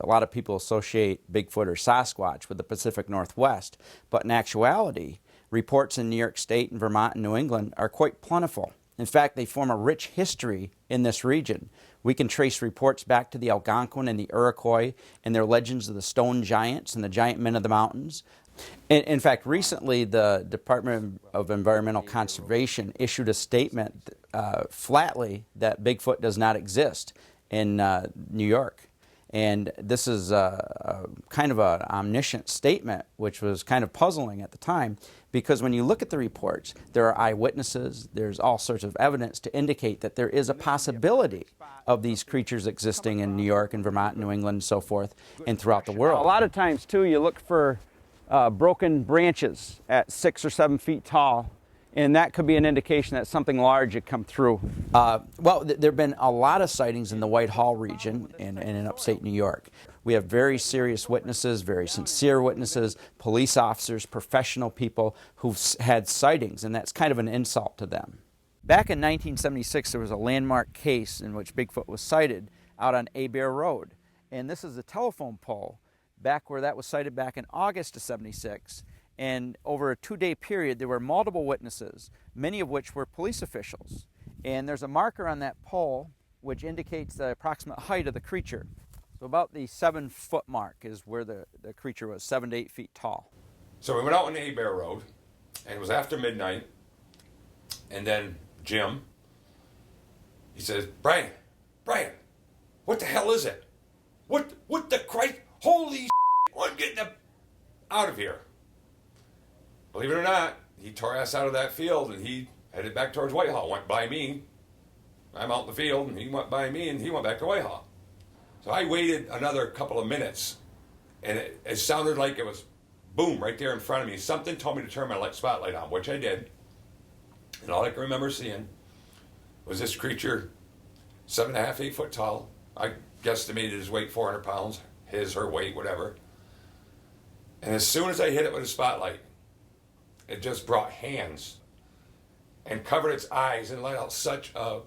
lot of people associate Bigfoot or Sasquatch with the Pacific Northwest, but in actuality, reports in New York State and Vermont and New England are quite plentiful. In fact, they form a rich history in this region. We can trace reports back to the Algonquin and the Iroquois and their legends of the stone giants and the giant men of the mountains. In fact, recently the Department of Environmental Conservation issued a statement flatly that Bigfoot does not exist in New York. And this is kind of an omniscient statement, which was kind of puzzling at the time, because when you look at the reports, there are eyewitnesses, there's all sorts of evidence to indicate that there is a possibility of these creatures existing in New York and Vermont, New England, and so forth, and throughout the world. A lot of times, too, you look for broken branches at 6 or 7 feet tall, and that could be an indication that something large had come through. Well, there have been a lot of sightings in the Whitehall region and in upstate New York. We have very serious witnesses, very sincere witnesses, police officers, professional people who've had sightings, and that's kind of an insult to them. Back in 1976, there was a landmark case in which Bigfoot was sighted out on Abear Road, and this is a telephone pole back where that was sighted back in August of '76. And over a 2-day period, there were multiple witnesses, many of which were police officials. And there's a marker on that pole which indicates the approximate height of the creature. So about the 7-foot mark is where the creature was, 7 to 8 feet tall. So we went out on the Abear Road, and it was after midnight. And then Jim, he says, Brian, what the hell is it? What the Christ? Holy shit, I'm getting out of here. Believe it or not, he tore ass out of that field and he headed back towards Whitehall, went by me. I'm out in the field and he went by me and he went back to Whitehall. So I waited another couple of minutes and it sounded like it was boom right there in front of me. Something told me to turn my spotlight on, which I did. And all I can remember seeing was this creature 7.5, 8 foot tall. I guesstimated his weight 400 pounds, his, her weight, whatever. And as soon as I hit it with a spotlight, it just brought hands and covered its eyes and let out such a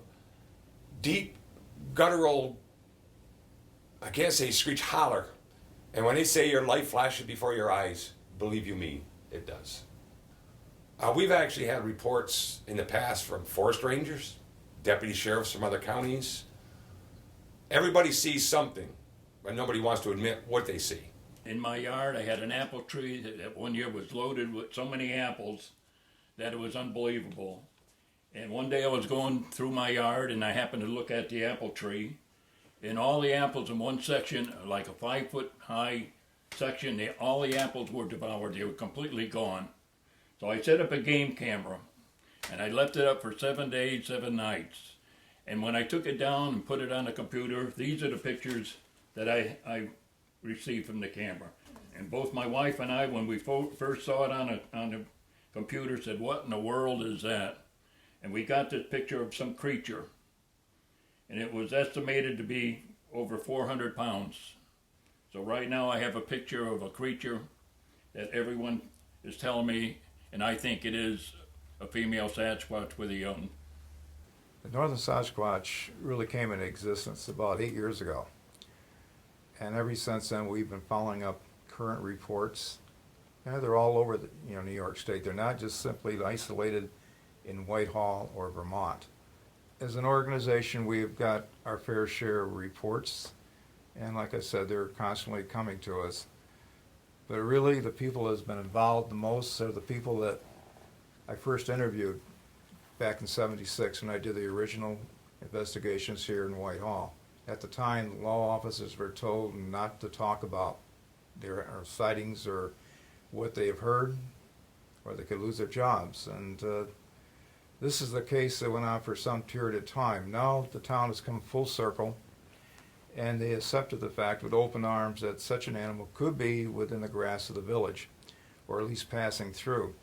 deep, guttural, I can't say screech, holler. And when they say your life flashes before your eyes, believe you me, it does. We've actually had reports in the past from forest rangers, deputy sheriffs from other counties. Everybody sees something, but nobody wants to admit what they see. In my yard, I had an apple tree that one year was loaded with so many apples that it was unbelievable. And one day I was going through my yard and I happened to look at the apple tree, and all the apples in one section, like a 5-foot high section, all the apples were devoured. They were completely gone. So I set up a game camera and I left it up for 7 days, 7 nights. And when I took it down and put it on the computer, these are the pictures that I received from the camera. And both my wife and I, when we first saw it on the computer, said, what in the world is that? And we got this picture of some creature. And it was estimated to be over 400 pounds. So right now I have a picture of a creature that everyone is telling me, and I think it is a female Sasquatch with a young. The northern Sasquatch really came into existence about 8 years ago. And ever since then, we've been following up current reports. And they're all over New York State. They're not just simply isolated in Whitehall or Vermont. As an organization, we've got our fair share of reports. And like I said, they're constantly coming to us. But really, the people that have been involved the most are the people that I first interviewed back in '76 when I did the original investigations here in Whitehall. At the time, law officers were told not to talk about their sightings or what they have heard, or they could lose their jobs. And this is the case that went on for some period of time. Now the town has come full circle, and they accepted the fact with open arms that such an animal could be within the grass of the village, or at least passing through.